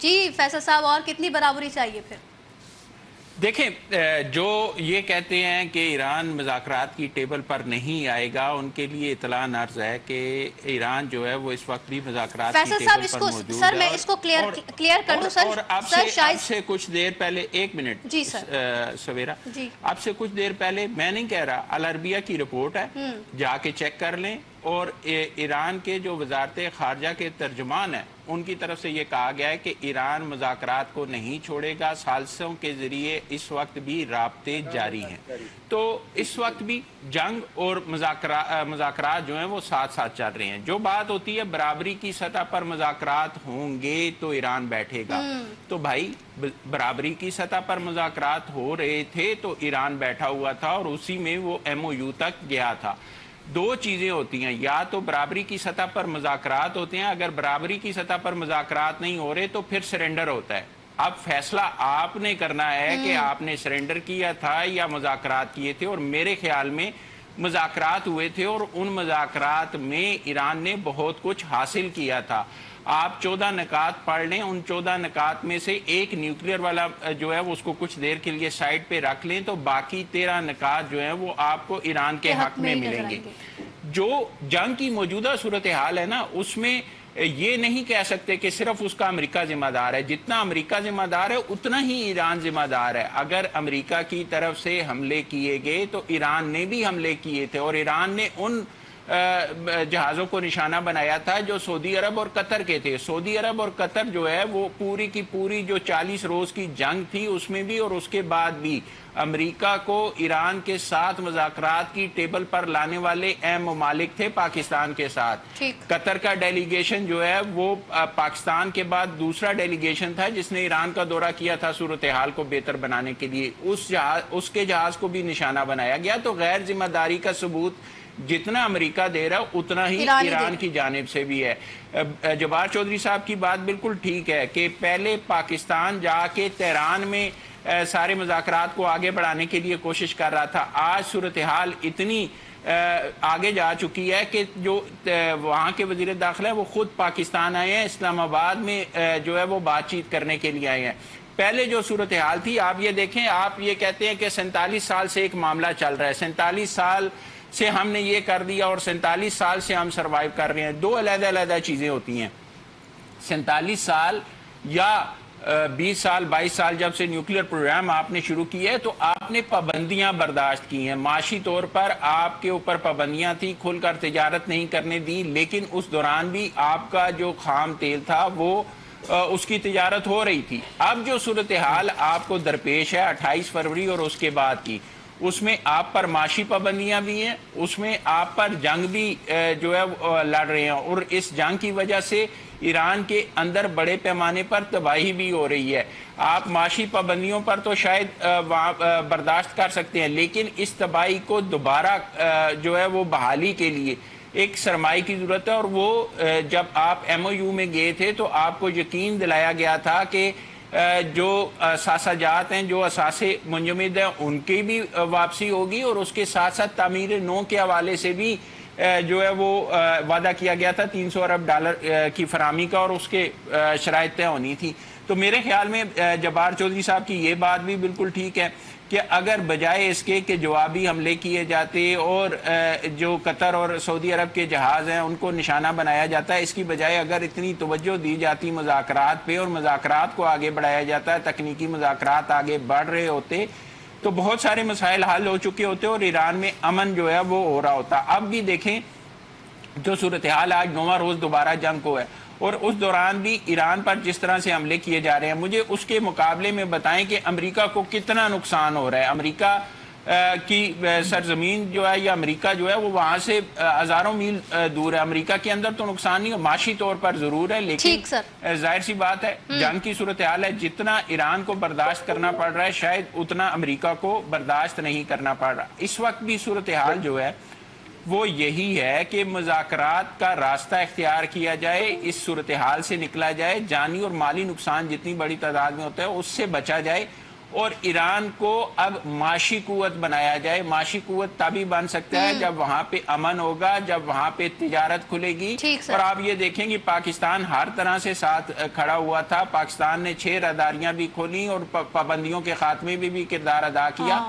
جی فیصل صاحب، اور کتنی برابری چاہیے پھر؟ دیکھیں، جو یہ کہتے ہیں کہ ایران مذاکرات کی ٹیبل پر نہیں آئے گا، ان کے لیے اطلاع عرض ہے کہ ایران جو ہے وہ اس وقت بھی مذاکرات کی ٹیبل پر موجود ہے۔ سر میں اس کو کلیئر کر دوں سر۔ اور اب سے کچھ دیر پہلے، ایک منٹ جی سر سویرا، جی اب سے کچھ دیر پہلے، میں نہیں کہہ رہا، العربیہ کی رپورٹ ہے، جا کے چیک کر لیں، اور ایران کے جو وزارت خارجہ کے ترجمان ہیں ان کی طرف سے یہ کہا گیا ہے کہ ایران مذاکرات کو نہیں چھوڑے گا، ثالثوں کے ذریعے اس وقت بھی رابطے جاری ہیں۔ تو اس وقت بھی جنگ اور مذاکرات جو ہیں وہ ساتھ ساتھ چل رہے ہیں۔ جو بات ہوتی ہے برابری کی سطح پر مذاکرات ہوں گے تو ایران بیٹھے گا، تو بھائی برابری کی سطح پر مذاکرات ہو رہے تھے تو ایران بیٹھا ہوا تھا اور اسی میں وہ ایم او یو تک گیا تھا۔ دو چیزیں ہوتی ہیں، یا تو برابری کی سطح پر مذاکرات ہوتے ہیں، اگر برابری کی سطح پر مذاکرات نہیں ہو رہے تو پھر سرنڈر ہوتا ہے۔ اب فیصلہ آپ نے کرنا ہے کہ آپ نے سرنڈر کیا تھا یا مذاکرات کیے تھے، اور میرے خیال میں مذاکرات ہوئے تھے، اور ان مذاکرات میں ایران نے بہت کچھ حاصل کیا تھا۔ آپ 14 نکات پڑھ لیں، ان 14 نکات میں سے ایک نیوکلیر والا جو ہے اس کو کچھ دیر کے لیے سائڈ پہ رکھ لیں تو باقی 13 نکات جو ہیں وہ آپ کو ایران کے حق میں ملیں گے۔ جو جنگ کی موجودہ صورتحال ہے نا، اس میں یہ نہیں کہہ سکتے کہ صرف اس کا امریکہ ذمہ دار ہے۔ جتنا امریکہ ذمہ دار ہے اتنا ہی ایران ذمہ دار ہے۔ اگر امریکہ کی طرف سے حملے کیے گئے تو ایران نے بھی حملے کیے تھے، اور ایران نے ان جہازوں کو نشانہ بنایا تھا جو سعودی عرب اور قطر کے تھے۔ سعودی عرب اور قطر جو ہے وہ پوری کی پوری جو 40 روز کی جنگ تھی اس میں بھی اور اس کے بعد بھی امریکہ کو ایران کے ساتھ مذاکرات کی ٹیبل پر لانے والے اہم ممالک تھے پاکستان کے ساتھ۔ قطر کا ڈیلیگیشن جو ہے وہ پاکستان کے بعد دوسرا ڈیلیگیشن تھا جس نے ایران کا دورہ کیا تھا صورتحال کو بہتر بنانے کے لیے۔ اس کے جہاز کو بھی نشانہ بنایا گیا۔ تو غیر ذمہ داری کا ثبوت جتنا امریکہ دے رہا اتنا ہی ایران کی جانب سے بھی ہے۔ جبار چودھری صاحب کی بات بالکل ٹھیک ہے کہ پہلے پاکستان جا کے تہران میں سارے مذاکرات کو آگے بڑھانے کے لیے کوشش کر رہا تھا۔ آج صورتحال اتنی آگے جا چکی ہے کہ جو وہاں کے وزیر داخلہ ہے وہ خود پاکستان آئے ہیں، اسلام آباد میں جو ہے وہ بات چیت کرنے کے لیے آئے ہیں۔ پہلے جو صورتحال تھی آپ یہ دیکھیں، آپ یہ کہتے ہیں کہ 47 سال سے ایک معاملہ چل رہا ہے، 47 سال سے ہم نے یہ کر دیا اور 47 سال سے ہم سروائیو کر رہے ہیں۔ دو علیحدہ علیحدہ چیزیں ہوتی ہیں۔ 47 سال یا 20 سال 22 سال جب سے نیوکلیر پروگرام آپ نے شروع کیا ہے تو آپ نے پابندیاں برداشت کی ہیں، معاشی طور پر آپ کے اوپر پابندیاں تھیں، کھل کر تجارت نہیں کرنے دی، لیکن اس دوران بھی آپ کا جو خام تیل تھا وہ اس کی تجارت ہو رہی تھی۔ اب جو صورتحال آپ کو درپیش ہے 28 فروری اور اس کے بعد کی، اس میں آپ پر معاشی پابندیاں بھی ہیں، اس میں آپ پر جنگ بھی جو ہے لڑ رہے ہیں، اور اس جنگ کی وجہ سے ایران کے اندر بڑے پیمانے پر تباہی بھی ہو رہی ہے۔ آپ معاشی پابندیوں پر تو شاید برداشت کر سکتے ہیں، لیکن اس تباہی کو دوبارہ جو ہے وہ بحالی کے لیے ایک سرمایہ کی ضرورت ہے، اور وہ جب آپ ایم او یو میں گئے تھے تو آپ کو یقین دلایا گیا تھا کہ جو اثاثہ جات ہیں، جو اثاثے منجمد ہیں، ان کی بھی واپسی ہوگی، اور اس کے ساتھ ساتھ تعمیر نو کے حوالے سے بھی جو ہے وہ وعدہ کیا گیا تھا $300 ارب کی فراہمی کا، اور اس کے شرائط طے ہونی تھی۔ تو میرے خیال میں جبار چودھری صاحب کی یہ بات بھی بالکل ٹھیک ہے کہ اگر بجائے اس کے کہ جوابی حملے کیے جاتے اور جو قطر اور سعودی عرب کے جہاز ہیں ان کو نشانہ بنایا جاتا ہے، اس کی بجائے اگر اتنی توجہ دی جاتی مذاکرات پہ اور مذاکرات کو آگے بڑھایا جاتا ہے، تکنیکی مذاکرات آگے بڑھ رہے ہوتے تو بہت سارے مسائل حل ہو چکے ہوتے اور ایران میں امن جو ہے وہ ہو رہا ہوتا۔ اب بھی دیکھیں جو صورتحال آج 9واں روز دوبارہ جنگ کو ہے، اور اس دوران بھی ایران پر جس طرح سے حملے کیے جا رہے ہیں، مجھے اس کے مقابلے میں بتائیں کہ امریکہ کو کتنا نقصان ہو رہا ہے۔ امریکہ کی سرزمین جو ہے یا امریکہ جو ہے وہ وہاں سے ہزاروں میل دور ہے۔ امریکہ کے اندر تو نقصان نہیں، معاشی طور پر ضرور ہے، لیکن ظاہر سی بات ہے جنگ کی صورتحال ہے، جتنا ایران کو برداشت کرنا پڑ رہا ہے شاید اتنا امریکہ کو برداشت نہیں کرنا پڑ رہا۔ اس وقت بھی صورتحال جو ہے وہ یہی ہے کہ مذاکرات کا راستہ اختیار کیا جائے، اس صورتحال سے نکلا جائے، جانی اور مالی نقصان جتنی بڑی تعداد میں ہوتا ہے اس سے بچا جائے، اور ایران کو اب معاشی قوت بنایا جائے. معاشی قوت تبھی بن سکتا ہے جب وہاں پہ امن ہوگا, جب وہاں پہ تجارت کھلے گی. اور آپ یہ دیکھیں گے پاکستان ہر طرح سے ساتھ کھڑا ہوا تھا. پاکستان نے 6 راداریاں بھی کھولیں اور پابندیوں کے خاتمے میں بھی کردار ادا کیا.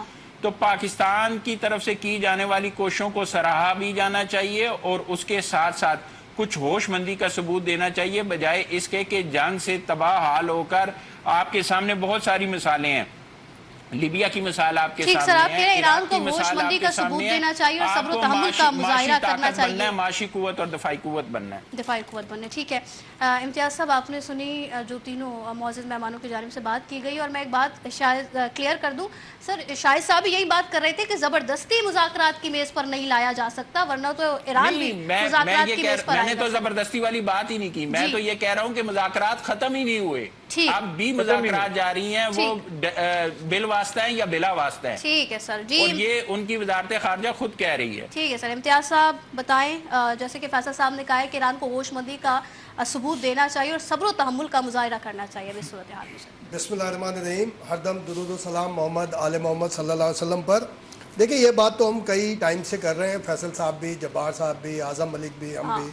تو پاکستان کی طرف سے کی جانے والی کوششوں کو سراہا بھی جانا چاہیے اور اس کے ساتھ ساتھ کچھ ہوش مندی کا ثبوت دینا چاہیے, بجائے اس کے کہ جنگ سے تباہ حال ہو کر. آپ کے سامنے بہت ساری مثالیں ہیں, لیبیا کی مثال آپ کے سامنے ہے, ایران کو ہوش مندی کا ثبوت دینا چاہیے اور صبر و تحمل کا مظاہرہ کرنا چاہیے. معاشی قوت اور دفاعی قوت بننا ہے. دفاعی قوت بننا, ٹھیک ہے. امتیاز صاحب, آپ نے سنی جو تینوں معزز مہمانوں کی جانب سے بات کی گئی, اور میں ایک بات شاید کلیئر کر دوں. سر, شاہد صاحب یہی بات کر رہے تھے کہ زبردستی مذاکرات کی میز پر نہیں لایا جا سکتا, ورنہ تو ایران بھی مذاکرات کی میز پر آئے گا. میں نے تو زبردستی والی بات ہی نہیں کی, میں تو یہ کہہ رہا ہوں کہ مذاکرات ختم ہی نہیں ہوئے, اب بھی مذاکرات جاری ہیں, وہ بل واسطہ ہیں یا بلا واسطہ ہیں. ٹھیک ہے سر جی, اور یہ ان کی وزارت خارجہ خود کہہ رہی ہے. ٹھیک ہے سر. امتیاز صاحب بتائیں, جیسے کہ فیصل صاحب نے کہا ہے کہ ایران کو ہوش مندی کا ثبوت دینا چاہیے اور صبر و تحمل کا مظاہرہ کرنا چاہیے اس صورتحال میں. بسم اللہ الرحمن الرحیم. ہر دم درود و سلام محمد آل محمد صلی اللہ علیہ وسلم پر. دیکھیں, یہ بات تو ہم کئی ٹائم سے کر رہے ہیں, فیصل صاحب بھی, جبار صاحب بھی, اعظم ملک بھی, ہم بھی,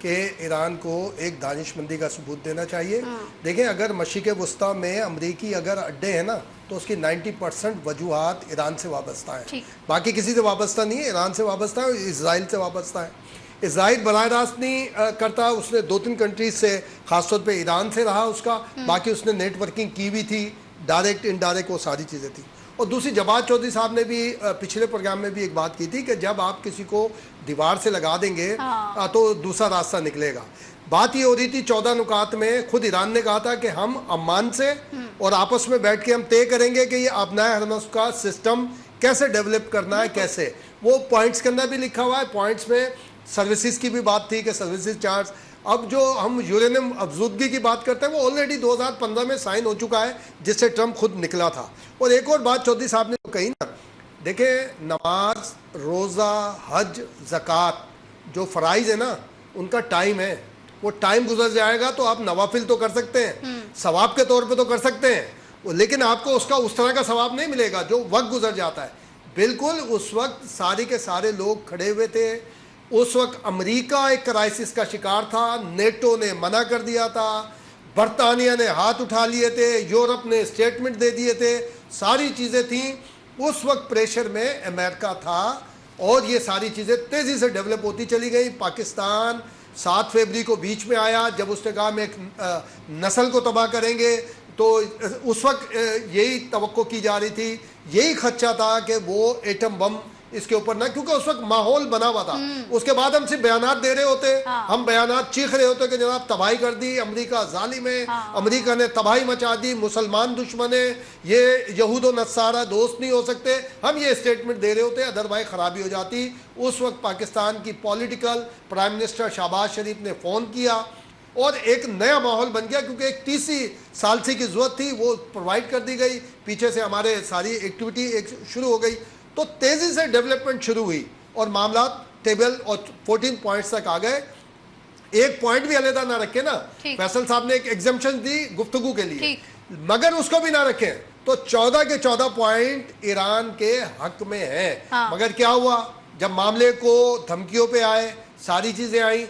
کہ ایران کو ایک دانش مندی کا ثبوت دینا چاہیے. دیکھیں, اگر مشرق وسطیٰ میں امریکی اگر اڈے ہیں نا, تو اس کی 90% وجوہات ایران سے وابستہ ہیں. باقی کسی سے وابستہ نہیں ہے, ایران سے وابستہ ہے اور اسرائیل سے وابستہ ہے. اسرائیل براہ راست نہیں کرتا, اس نے 2-3 کنٹریز سے, خاص طور پہ ایران سے رہا اس کا, باقی اس نے نیٹ ورکنگ کی بھی تھی, ڈائریکٹ انڈائریکٹ وہ ساری چیزیں تھیں. اور دوسری, جواد چودھری صاحب نے بھی پچھلے پروگرام میں بھی ایک بات کی تھی کہ جب آپ کسی کو دیوار سے لگا دیں گے تو دوسرا راستہ نکلے گا. بات یہ ہو رہی تھی 14 نکات میں, خود ایران نے کہا تھا کہ ہم عمان سے اور آپس میں بیٹھ کے ہم طے کریں گے کہ یہ ابنائے حرمس کا سسٹم کیسے ڈیولپ کرنا ہے, کیسے. وہ پوائنٹس کے اندر بھی لکھا ہوا ہے, پوائنٹس میں سروسز کی بھی بات تھی کہ سروسز چارج. اب جو ہم یورینیم افزودگی کی بات کرتے ہیں وہ آلریڈی 2015 میں سائن ہو چکا ہے, جس سے ٹرمپ خود نکلا تھا. اور ایک اور بات چودھری صاحب نے کہی نا, دیکھیں, نماز, روزہ, حج, زکوٰۃ جو فرائض ہیں نا, ان کا ٹائم ہے. وہ ٹائم گزر جائے گا تو آپ نوافل تو کر سکتے ہیں, ثواب کے طور پہ تو کر سکتے ہیں, لیکن آپ کو اس کا اس طرح کا ثواب نہیں ملے گا جو وقت گزر جاتا ہے. بالکل اس وقت سارے کے سارے لوگ کھڑے ہوئے تھے. اس وقت امریکہ ایک کرائسس کا شکار تھا, نیٹو نے منع کر دیا تھا, برطانیہ نے ہاتھ اٹھا لیے تھے, یورپ نے اسٹیٹمنٹ دے دیے تھے, ساری چیزیں تھیں. اس وقت پریشر میں امریکہ تھا اور یہ ساری چیزیں تیزی سے ڈیولپ ہوتی چلی گئی. پاکستان 7 فروری کو بیچ میں آیا, جب اس نے کہا ہم ایک نسل کو تباہ کریں گے, تو اس وقت یہی توقع کی جا رہی تھی, یہی خدشہ تھا کہ وہ ایٹم بم اس کے اوپر نہ, کیونکہ اس وقت ماحول بنا ہوا تھا. اس کے بعد ہم صرف بیانات دے رہے ہوتے, ہم بیانات چیخ رہے ہوتے کہ جناب تباہی کر دی, امریکہ ظالم ہے, امریکہ نے تباہی مچا دی, مسلمان دشمن ہے, یہ یہود و نصارہ دوست نہیں ہو سکتے, ہم یہ اسٹیٹمنٹ دے رہے ہوتے, ادروائز خرابی ہو جاتی. اس وقت پاکستان کی پولیٹیکل پرائم منسٹر شہباز شریف نے فون کیا اور ایک نیا ماحول بن گیا, کیونکہ ایک تیسری ثالثی کی ضرورت تھی, وہ پرووائڈ کر دی گئی. پیچھے سے ہمارے ساری ایکٹیویٹی ایک شروع ہو گئی, تو تیزی سے ڈیولپمنٹ شروع ہوئی اور معاملات ٹیبل اور 14 پوائنٹس تک آ گئے. ایک پوائنٹ بھی علیحدہ نہ رکھے نا, فیصل صاحب نے ایک ایگزمپشن دی گفتگو کے لیے, مگر اس کو بھی نہ رکھیں تو 14 کے 14 پوائنٹ ایران کے حق میں ہیں. مگر کیا ہوا, جب معاملے کو دھمکیوں پہ آئے, ساری چیزیں آئیں,